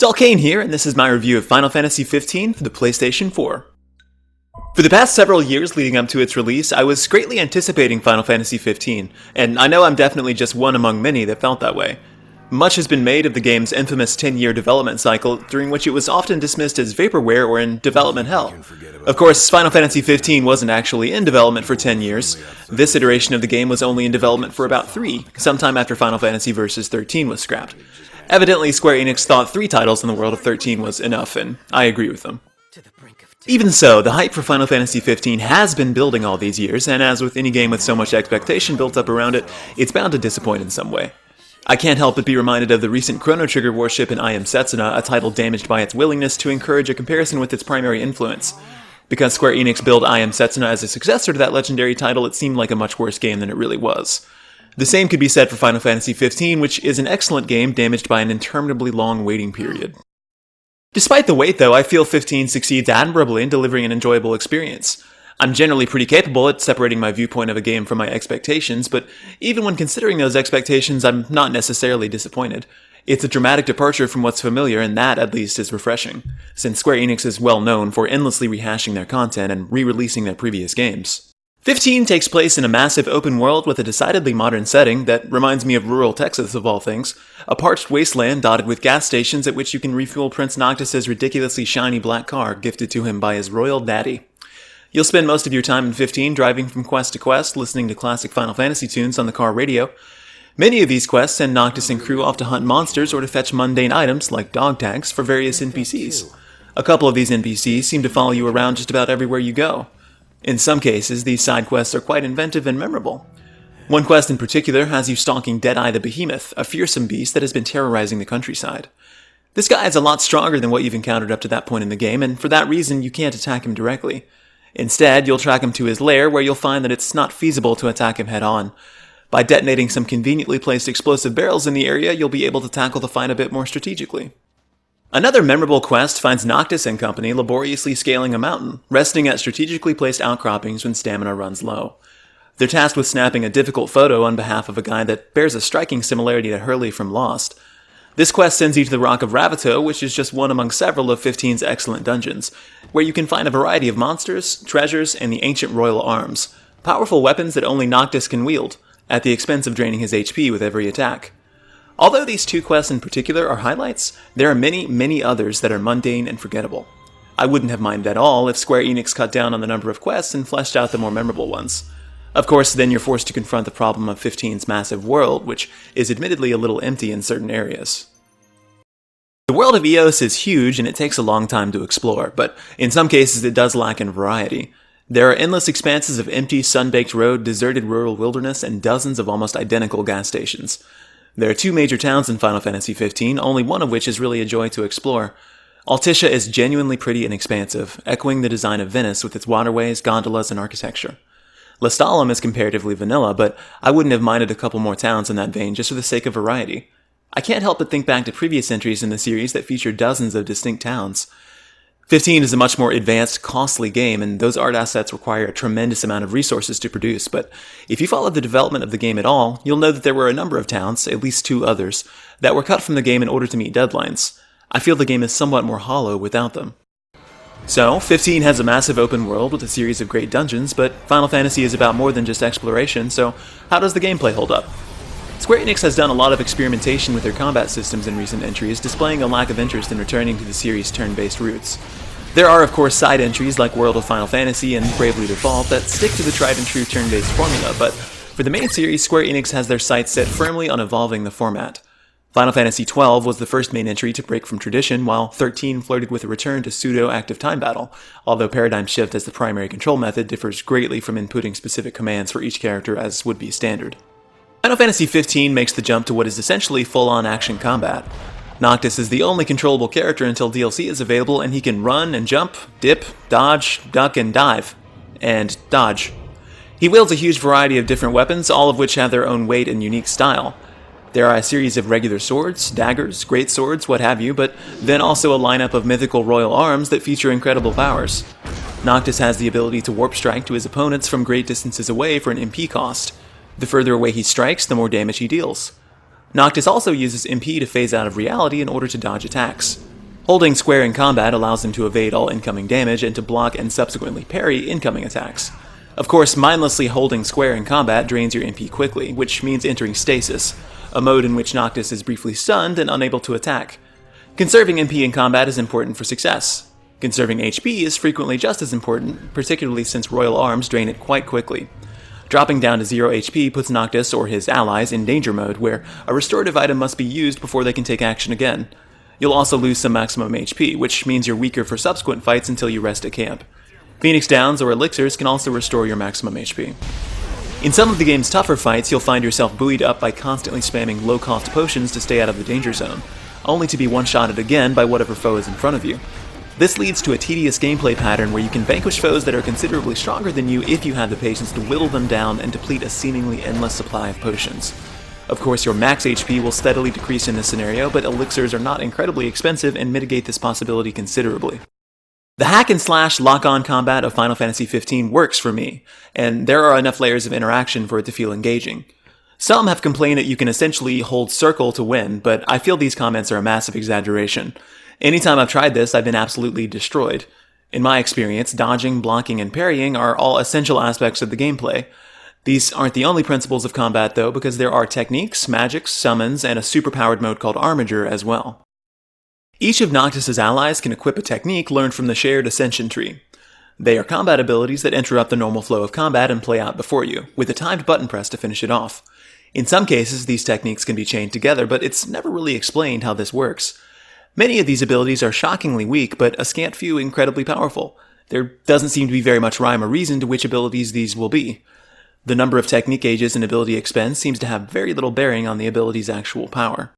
Dalkaen here, and this is my review of Final Fantasy XV for the PlayStation 4. For the past several years leading up to its release, I was greatly anticipating Final Fantasy XV, and I know I'm definitely just one among many that felt that way. Much has been made of the game's infamous 10-year development cycle, during which it was often dismissed as vaporware or in development hell. Of course, Final Fantasy XV wasn't actually in development for 10 years. This iteration of the game was only in development for about 3, sometime after Final Fantasy Versus 13 was scrapped. Evidently, Square-Enix thought 3 titles in the world of 13 was enough, and I agree with them. Even so, the hype for Final Fantasy XV has been building all these years, and as with any game with so much expectation built up around it, it's bound to disappoint in some way. I can't help but be reminded of the recent Chrono Trigger warship in I Am Setsuna, a title damaged by its willingness to encourage a comparison with its primary influence. Because Square Enix billed I Am Setsuna as a successor to that legendary title, it seemed like a much worse game than it really was. The same could be said for Final Fantasy XV, which is an excellent game damaged by an interminably long waiting period. Despite the wait, though, I feel 15 succeeds admirably in delivering an enjoyable experience. I'm generally pretty capable at separating my viewpoint of a game from my expectations, but even when considering those expectations, I'm not necessarily disappointed. It's a dramatic departure from what's familiar, and that, at least, is refreshing, since Square Enix is well known for endlessly rehashing their content and re-releasing their previous games. 15 takes place in a massive open world with a decidedly modern setting that reminds me of rural Texas of all things, a parched wasteland dotted with gas stations at which you can refuel Prince Noctis's ridiculously shiny black car gifted to him by his royal daddy. You'll spend most of your time in 15 driving from quest to quest, listening to classic Final Fantasy tunes on the car radio. Many of these quests send Noctis and crew off to hunt monsters or to fetch mundane items, like dog tags, for various NPCs. A couple of these NPCs seem to follow you around just about everywhere you go. In some cases, these side quests are quite inventive and memorable. One quest in particular has you stalking Deadeye the Behemoth, a fearsome beast that has been terrorizing the countryside. This guy is a lot stronger than what you've encountered up to that point in the game, and for that reason you can't attack him directly. Instead, you'll track him to his lair, where you'll find that it's not feasible to attack him head-on. By detonating some conveniently placed explosive barrels in the area, you'll be able to tackle the fight a bit more strategically. Another memorable quest finds Noctis and company laboriously scaling a mountain, resting at strategically placed outcroppings when stamina runs low. They're tasked with snapping a difficult photo on behalf of a guy that bears a striking similarity to Hurley from Lost. This quest sends you to the Rock of Ravito, which is just one among several of 15's excellent dungeons, where you can find a variety of monsters, treasures, and the ancient royal arms, powerful weapons that only Noctis can wield, at the expense of draining his HP with every attack. Although these 2 quests in particular are highlights, there are many others that are mundane and forgettable. I wouldn't have minded at all if Square Enix cut down on the number of quests and fleshed out the more memorable ones. Of course, then you're forced to confront the problem of 15's massive world, which is admittedly a little empty in certain areas. The world of Eos is huge and it takes a long time to explore, but in some cases it does lack in variety. There are endless expanses of empty, sun-baked road, deserted rural wilderness, and dozens of almost identical gas stations. There are 2 major towns in Final Fantasy XV, only one of which is really a joy to explore. Altissia is genuinely pretty and expansive, echoing the design of Venice with its waterways, gondolas, and architecture. Lestalem is comparatively vanilla, but I wouldn't have minded a couple more towns in that vein just for the sake of variety. I can't help but think back to previous entries in the series that feature dozens of distinct towns. 15 is a much more advanced, costly game, and those art assets require a tremendous amount of resources to produce, but if you follow the development of the game at all, you'll know that there were a number of towns, at least 2 others, that were cut from the game in order to meet deadlines. I feel the game is somewhat more hollow without them. So, 15 has a massive open world with a series of great dungeons, but Final Fantasy is about more than just exploration, so how does the gameplay hold up? Square Enix has done a lot of experimentation with their combat systems in recent entries, displaying a lack of interest in returning to the series' turn-based roots. There are, of course, side entries like World of Final Fantasy and Bravely Default that stick to the tried-and-true turn-based formula, but for the main series, Square Enix has their sights set firmly on evolving the format. Final Fantasy XII was the first main entry to break from tradition, while 13 flirted with a return to pseudo-active time battle, although Paradigm Shift as the primary control method differs greatly from inputting specific commands for each character as would be standard. Final Fantasy XV makes the jump to what is essentially full-on action combat. Noctis is the only controllable character until DLC is available, and he can run and jump, dip, dodge, duck, and dive. And dodge. He wields a huge variety of different weapons, all of which have their own weight and unique style. There are a series of regular swords, daggers, great swords, what have you, but then also a lineup of mythical royal arms that feature incredible powers. Noctis has the ability to warp strike to his opponents from great distances away for an MP cost. The further away he strikes, the more damage he deals. Noctis also uses MP to phase out of reality in order to dodge attacks. Holding square in combat allows him to evade all incoming damage and to block and subsequently parry incoming attacks. Of course, mindlessly holding square in combat drains your MP quickly, which means entering stasis, a mode in which Noctis is briefly stunned and unable to attack. Conserving MP in combat is important for success. Conserving HP is frequently just as important, particularly since Royal Arms drain it quite quickly. Dropping down to 0 HP puts Noctis or his allies in danger mode, where a restorative item must be used before they can take action again. You'll also lose some maximum HP, which means you're weaker for subsequent fights until you rest at camp. Phoenix Downs or elixirs can also restore your maximum HP. In some of the game's tougher fights, you'll find yourself buoyed up by constantly spamming low-cost potions to stay out of the danger zone, only to be one-shotted again by whatever foe is in front of you. This leads to a tedious gameplay pattern where you can vanquish foes that are considerably stronger than you if you have the patience to whittle them down and deplete a seemingly endless supply of potions. Of course, your max HP will steadily decrease in this scenario, but elixirs are not incredibly expensive and mitigate this possibility considerably. The hack-and-slash lock-on combat of Final Fantasy XV works for me, and there are enough layers of interaction for it to feel engaging. Some have complained that you can essentially hold circle to win, but I feel these comments are a massive exaggeration. Anytime I've tried this, I've been absolutely destroyed. In my experience, dodging, blocking, and parrying are all essential aspects of the gameplay. These aren't the only principles of combat, though, because there are techniques, magics, summons, and a superpowered mode called Armiger as well. Each of Noctis' allies can equip a technique learned from the shared Ascension Tree. They are combat abilities that interrupt the normal flow of combat and play out before you, with a timed button press to finish it off. In some cases, these techniques can be chained together, but it's never really explained how this works. Many of these abilities are shockingly weak, but a scant few incredibly powerful. There doesn't seem to be very much rhyme or reason to which abilities these will be. The number of technique gauges and ability expense seems to have very little bearing on the ability's actual power.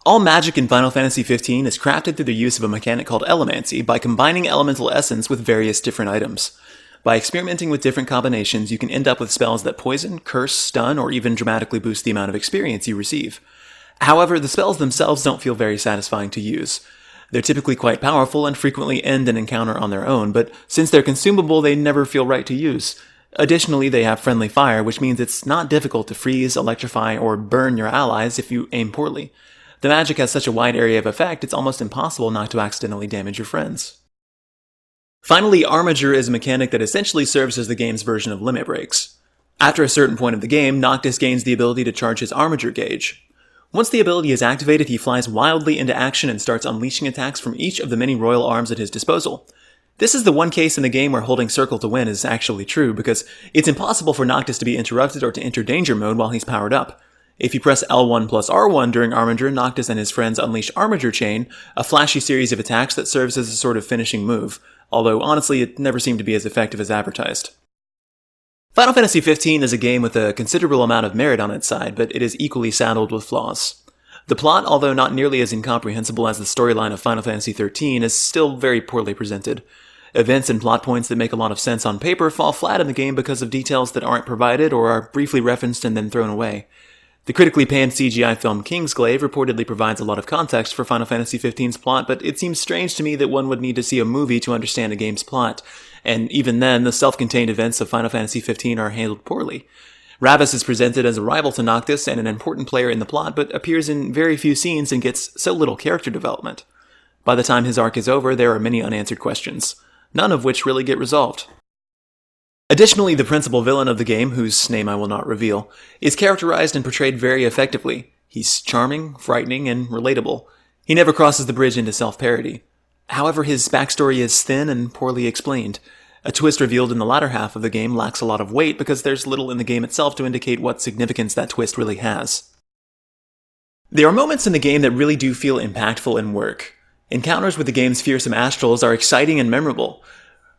All magic in Final Fantasy XV is crafted through the use of a mechanic called Elemancy by combining elemental essence with various different items. By experimenting with different combinations, you can end up with spells that poison, curse, stun, or even dramatically boost the amount of experience you receive. However, the spells themselves don't feel very satisfying to use. They're typically quite powerful and frequently end an encounter on their own, but since they're consumable, they never feel right to use. Additionally, they have friendly fire, which means it's not difficult to freeze, electrify, or burn your allies if you aim poorly. The magic has such a wide area of effect, it's almost impossible not to accidentally damage your friends. Finally, Armiger is a mechanic that essentially serves as the game's version of limit breaks. After a certain point of the game, Noctis gains the ability to charge his Armiger gauge. Once the ability is activated, he flies wildly into action and starts unleashing attacks from each of the many royal arms at his disposal. This is the one case in the game where holding circle to win is actually true, because it's impossible for Noctis to be interrupted or to enter danger mode while he's powered up. If you press L1 plus R1 during Armiger, Noctis and his friends unleash Armiger Chain, a flashy series of attacks that serves as a sort of finishing move, although honestly it never seemed to be as effective as advertised. Final Fantasy XV is a game with a considerable amount of merit on its side, but it is equally saddled with flaws. The plot, although not nearly as incomprehensible as the storyline of Final Fantasy XIII, is still very poorly presented. Events and plot points that make a lot of sense on paper fall flat in the game because of details that aren't provided or are briefly referenced and then thrown away. The critically panned CGI film Kingsglaive reportedly provides a lot of context for Final Fantasy XV's plot, but it seems strange to me that one would need to see a movie to understand a game's plot, and even then, the self-contained events of Final Fantasy XV are handled poorly. Ravus is presented as a rival to Noctis and an important player in the plot, but appears in very few scenes and gets so little character development. By the time his arc is over, there are many unanswered questions, none of which really get resolved. Additionally, the principal villain of the game, whose name I will not reveal, is characterized and portrayed very effectively. He's charming, frightening, and relatable. He never crosses the bridge into self-parody. However, his backstory is thin and poorly explained. A twist revealed in the latter half of the game lacks a lot of weight because there's little in the game itself to indicate what significance that twist really has. There are moments in the game that really do feel impactful and work. Encounters with the game's fearsome astrals are exciting and memorable.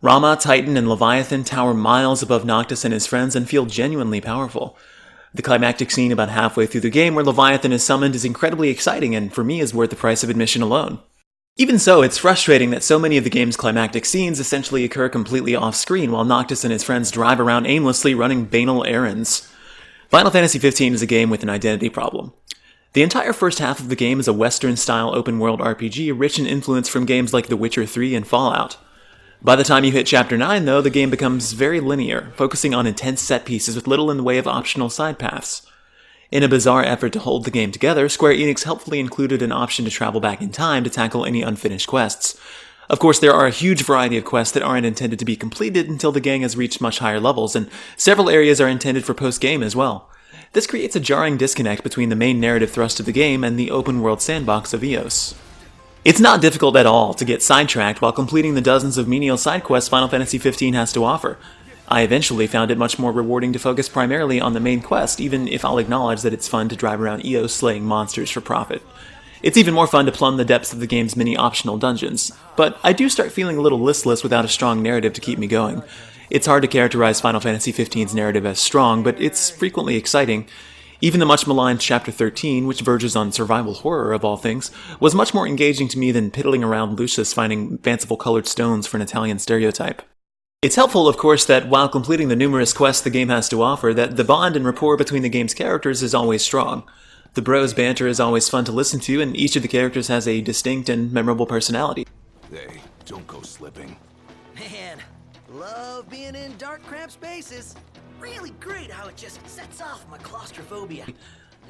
Rama, Titan, and Leviathan tower miles above Noctis and his friends and feel genuinely powerful. The climactic scene about halfway through the game where Leviathan is summoned is incredibly exciting and for me is worth the price of admission alone. Even so, it's frustrating that so many of the game's climactic scenes essentially occur completely off-screen while Noctis and his friends drive around aimlessly running banal errands. Final Fantasy XV is a game with an identity problem. The entire first half of the game is a Western-style open-world RPG rich in influence from games like The Witcher 3 and Fallout. By the time you hit Chapter 9, though, the game becomes very linear, focusing on intense set pieces with little in the way of optional side paths. In a bizarre effort to hold the game together, Square-Enix helpfully included an option to travel back in time to tackle any unfinished quests. Of course, there are a huge variety of quests that aren't intended to be completed until the gang has reached much higher levels, and several areas are intended for post-game as well. This creates a jarring disconnect between the main narrative thrust of the game and the open-world sandbox of EOS. It's not difficult at all to get sidetracked while completing the dozens of menial side quests Final Fantasy XV has to offer. I eventually found it much more rewarding to focus primarily on the main quest, even if I'll acknowledge that it's fun to drive around EOS slaying monsters for profit. It's even more fun to plumb the depths of the game's many optional dungeons, but I do start feeling a little listless without a strong narrative to keep me going. It's hard to characterize Final Fantasy XV's narrative as strong, but it's frequently exciting. Even the much maligned Chapter 13, which verges on survival horror of all things, was much more engaging to me than piddling around Lucius finding fanciful colored stones for an Italian stereotype. It's helpful, of course, that while completing the numerous quests the game has to offer, that the bond and rapport between the game's characters is always strong. The bros banter is always fun to listen to, and each of the characters has a distinct and memorable personality. Hey, don't go slipping. Man, love being in dark, cramped spaces. Really great how it just sets off my claustrophobia.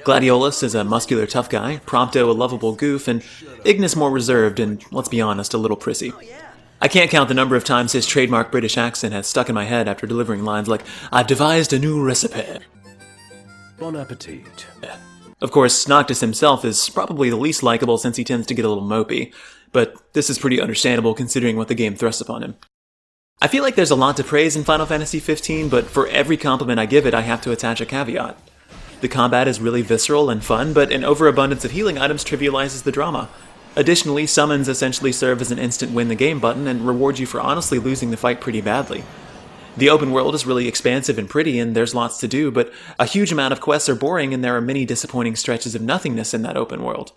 Gladiolus is a muscular tough guy, Prompto a lovable goof, and Ignis more reserved and, let's be honest, a little prissy. I can't count the number of times his trademark British accent has stuck in my head after delivering lines like, "I've devised a new recipe." Bon appetit. Of course, Noctis himself is probably the least likable since he tends to get a little mopey, but this is pretty understandable considering what the game thrusts upon him. I feel like there's a lot to praise in Final Fantasy XV, but for every compliment I give it, I have to attach a caveat. The combat is really visceral and fun, but an overabundance of healing items trivializes the drama. Additionally, summons essentially serve as an instant win the game button and reward you for honestly losing the fight pretty badly. The open world is really expansive and pretty, and there's lots to do, but a huge amount of quests are boring, and there are many disappointing stretches of nothingness in that open world.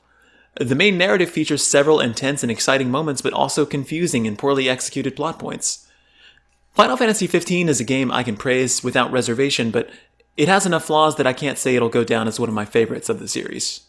The main narrative features several intense and exciting moments, but also confusing and poorly executed plot points. Final Fantasy XV is a game I can praise without reservation, but it has enough flaws that I can't say it'll go down as one of my favorites of the series.